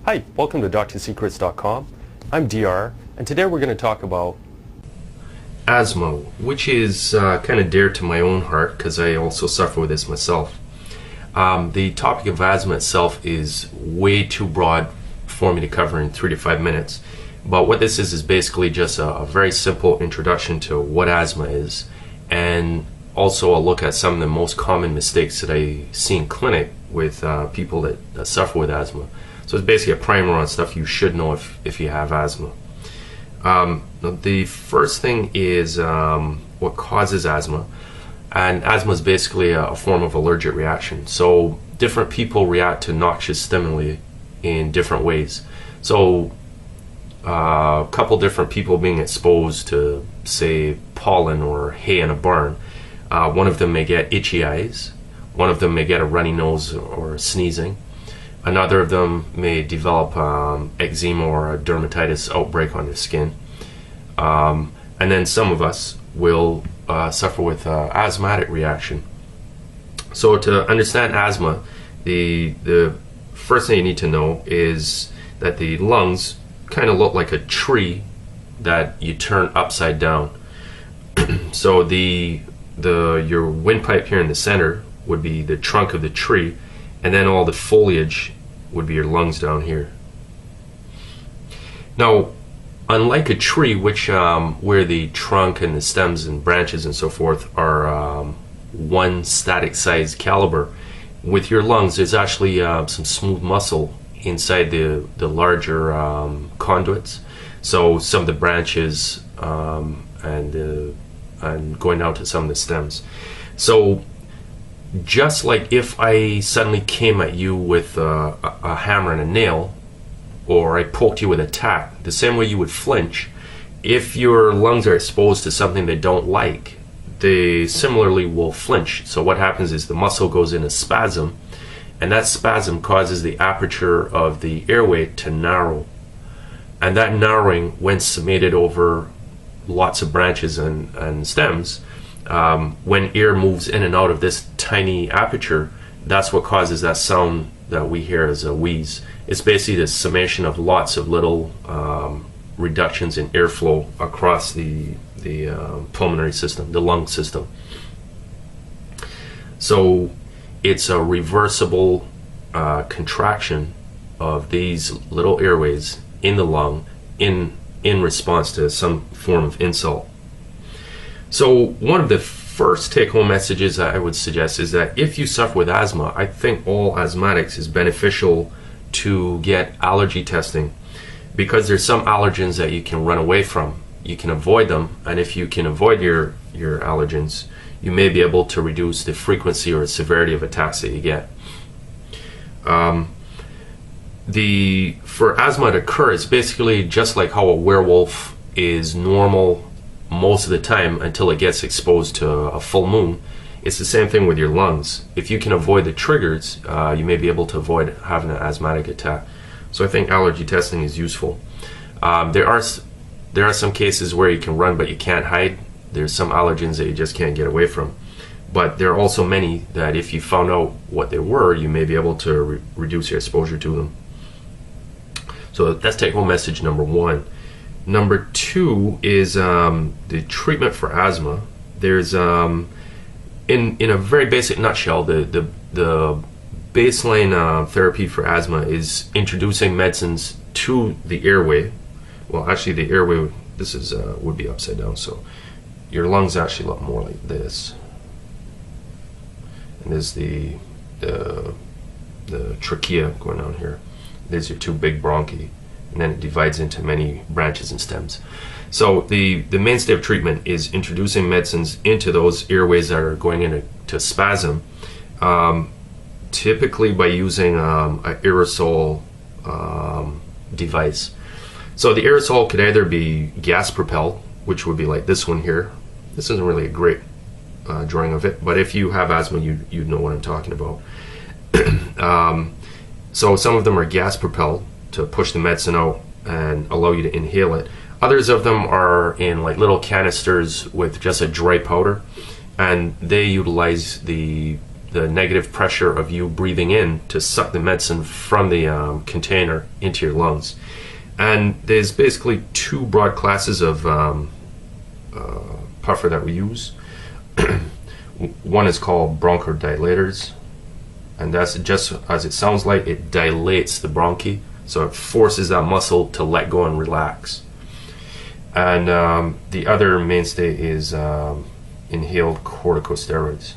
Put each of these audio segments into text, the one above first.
Hi, welcome to DoctorSecrets.com. I'm DR, and today we're going to talk about asthma, which is kind of dear to my own heart because I also suffer with this myself. The topic of asthma itself is way too broad for me to cover in 3 to 5 minutes. But what this is basically just a very simple introduction to what asthma is, and also a look at some of the most common mistakes that I see in clinic with people that suffer with asthma. So it's basically a primer on stuff you should know if you have asthma. The first thing is what causes asthma. And asthma is basically a form of allergic reaction. So different people react to noxious stimuli in different ways. So a couple different people being exposed to, say, pollen or hay in a barn, one of them may get itchy eyes, one of them may get a runny nose or sneezing, another of them may develop eczema or a dermatitis outbreak on their skin, and then some of us will suffer with asthmatic reaction. So to understand asthma, the first thing you need to know is that the lungs kind of look like a tree that you turn upside down. So your windpipe here in the center would be the trunk of the tree, and then all the foliage would be your lungs down here. Now, unlike a tree, which where the trunk and the stems and branches and so forth are one static size caliber, with your lungs there's actually some smooth muscle inside the larger conduits. So some of the branches and going down to some of the stems. So just like if I suddenly came at you with a hammer and a nail, or I poked you with a tack, the same way you would flinch, if your lungs are exposed to something they don't like, they similarly will flinch. So what happens is the muscle goes in a spasm, and that spasm causes the aperture of the airway to narrow. And that narrowing, when summated over lots of branches and stems, when air moves in and out of this tiny aperture, that's what causes that sound that we hear as a wheeze. It's basically the summation of lots of little reductions in airflow across the pulmonary system, the lung system. So it's a reversible contraction of these little airways in the lung in response to some form of insult. So one of the first take-home messages I would suggest is that if you suffer with asthma, I think all asthmatics is beneficial to get allergy testing, because there's some allergens that you can run away from. You can avoid them, and if you can avoid your allergens, you may be able to reduce the frequency or severity of attacks that you get. For asthma to occur, it's basically just like how a werewolf is normal most of the time until it gets exposed to a full moon. It's the same thing with your lungs. If you can avoid the triggers, you may be able to avoid having an asthmatic attack. So I think allergy testing is useful. There are some cases where you can run but you can't hide. There's some allergens that you just can't get away from. But there are also many that if you found out what they were, you may be able to reduce your exposure to them. So that's take-home message number one. Number two is the treatment for asthma. There's in a very basic nutshell, the baseline therapy for asthma is introducing medicines to the airway. Well, actually, the airway, this is would be upside down, so your lungs actually look more like this. And there's the trachea going on here. There's your two big bronchi, and then it divides into many branches and stems. So the mainstay of treatment is introducing medicines into those airways that are going into spasm, typically by using an aerosol device. So the aerosol could either be gas propelled, which would be like this one here. This isn't really a great drawing of it, but if you have asthma, you know what I'm talking about. So some of them are gas propelled to push the medicine out and allow you to inhale it. Others of them are in like little canisters with just a dry powder, and they utilize the the negative pressure of you breathing in to suck the medicine from the container into your lungs. And there's basically two broad classes of puffer that we use. One is called bronchodilators, and that's just as it sounds like, it dilates the bronchi, so it forces that muscle to let go and relax. And the other mainstay is inhaled corticosteroids.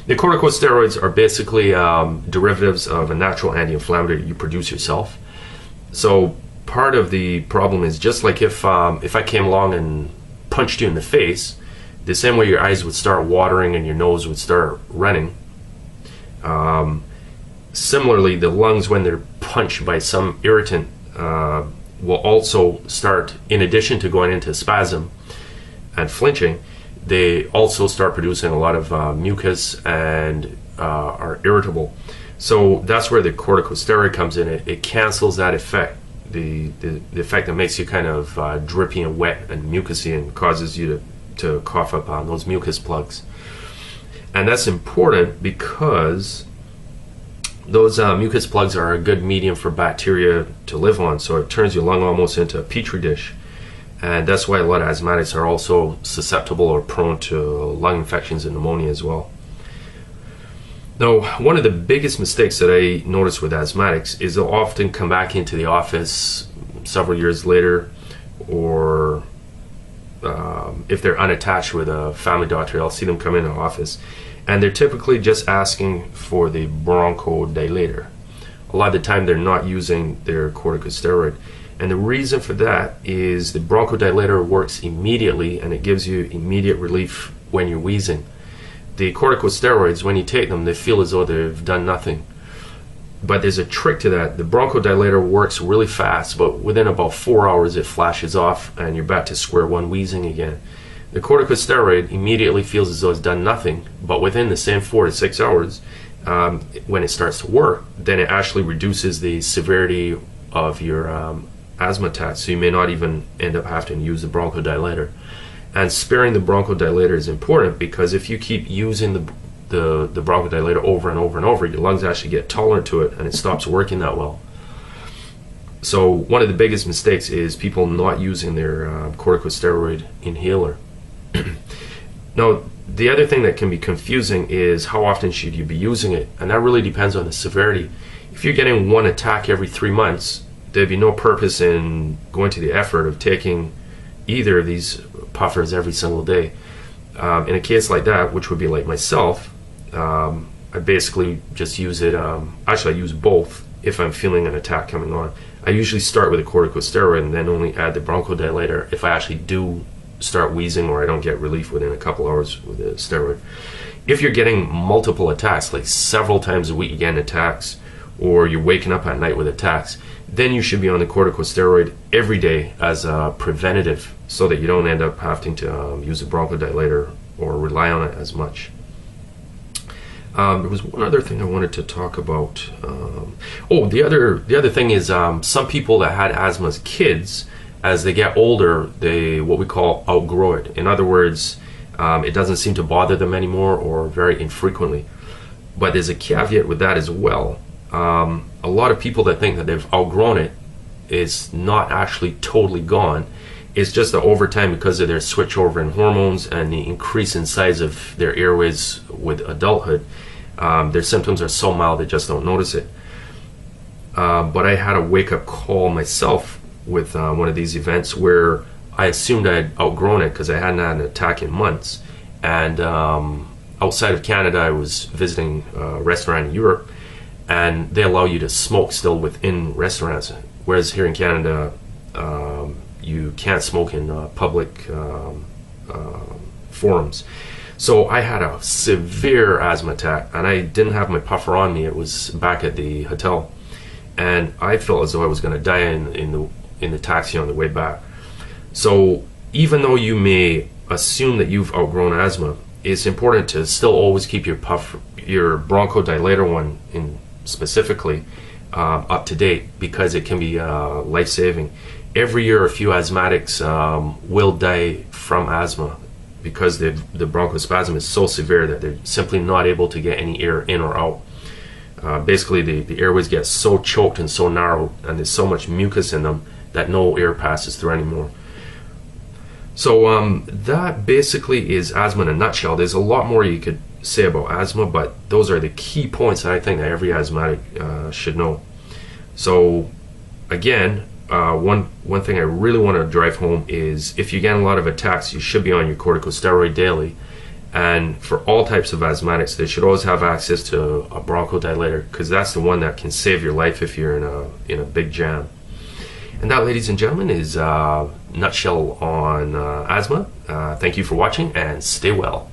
The corticosteroids are basically derivatives of a natural anti-inflammatory you produce yourself. So part of the problem is, just like if I came along and punched you in the face, the same way your eyes would start watering and your nose would start running. Similarly, the lungs, when they're punched by some irritant, will also start, in addition to going into spasm and flinching, they also start producing a lot of mucus and are irritable. So that's where the corticosteroid comes in. It cancels that effect, the effect that makes you kind of drippy and wet and mucousy and causes you to cough up on those mucus plugs. And that's important because those mucus plugs are a good medium for bacteria to live on, so it turns your lung almost into a petri dish. And that's why a lot of asthmatics are also susceptible or prone to lung infections and pneumonia as well. Now, one of the biggest mistakes that I notice with asthmatics is they'll often come back into the office several years later, or if they're unattached with a family doctor, I'll see them come in the office, and they're typically just asking for the bronchodilator. A lot of the time they're not using their corticosteroid. And the reason for that is the bronchodilator works immediately and it gives you immediate relief when you're wheezing. The corticosteroids, when you take them, they feel as though they've done nothing. But there's a trick to that. The bronchodilator works really fast, but within about 4 hours it flashes off and you're back to square one wheezing again. The corticosteroid immediately feels as though it's done nothing, but within the same 4 to 6 hours, when it starts to work, then it actually reduces the severity of your asthma attacks, so you may not even end up having to use the bronchodilator. And sparing the bronchodilator is important, because if you keep using the bronchodilator over and over and over, your lungs actually get tolerant to it and it stops working that well. So one of the biggest mistakes is people not using their corticosteroid inhaler. Now, the other thing that can be confusing is how often should you be using it, and that really depends on the severity. If you're getting one attack every 3 months, there'd be no purpose in going to the effort of taking either of these puffers every single day. In a case like that, which would be like myself, I basically just use it, actually I use both if I'm feeling an attack coming on. I usually start with a corticosteroid and then only add the bronchodilator if I actually do start wheezing or I don't get relief within a couple hours with the steroid. If you're getting multiple attacks, like several times a week you're getting attacks, or you're waking up at night with attacks, then you should be on the corticosteroid every day as a preventative, so that you don't end up having to use a bronchodilator or rely on it as much. There was one other thing I wanted to talk about. The other thing is some people that had asthma as kids, as they get older, they what we call outgrow it. In other words, it doesn't seem to bother them anymore, or very infrequently. But there's a caveat with that as well. A lot of people that think that they've outgrown it, it's not actually totally gone. It's just that over time, because of their switch over in hormones and the increase in size of their airways with adulthood, their symptoms are so mild they just don't notice it. But I had a wake-up call myself with one of these events where I assumed I had outgrown it because I hadn't had an attack in months. And outside of Canada, I was visiting a restaurant in Europe, and they allow you to smoke still within restaurants, whereas here in Canada you can't smoke in public forums. So I had a severe asthma attack, and I didn't have my puffer on me. It was back at the hotel, and I felt as though I was going to die in the taxi on the way back. So even though you may assume that you've outgrown asthma, it's important to still always keep your bronchodilator one in specifically up to date, because it can be life-saving. Every year a few asthmatics will die from asthma, because the bronchospasm is so severe that they're simply not able to get any air in or out. Basically, the airways get so choked and so narrow, and there's so much mucus in them that no air passes through anymore. So that basically is asthma in a nutshell. There's a lot more you could say about asthma, but those are the key points that I think that every asthmatic should know. So again, one thing I really want to drive home is if you get a lot of attacks, you should be on your corticosteroid daily. And for all types of asthmatics, they should always have access to a bronchodilator, because that's the one that can save your life if you're in a big jam. And that, ladies and gentlemen, is a nutshell on asthma. Thank you for watching, and stay well.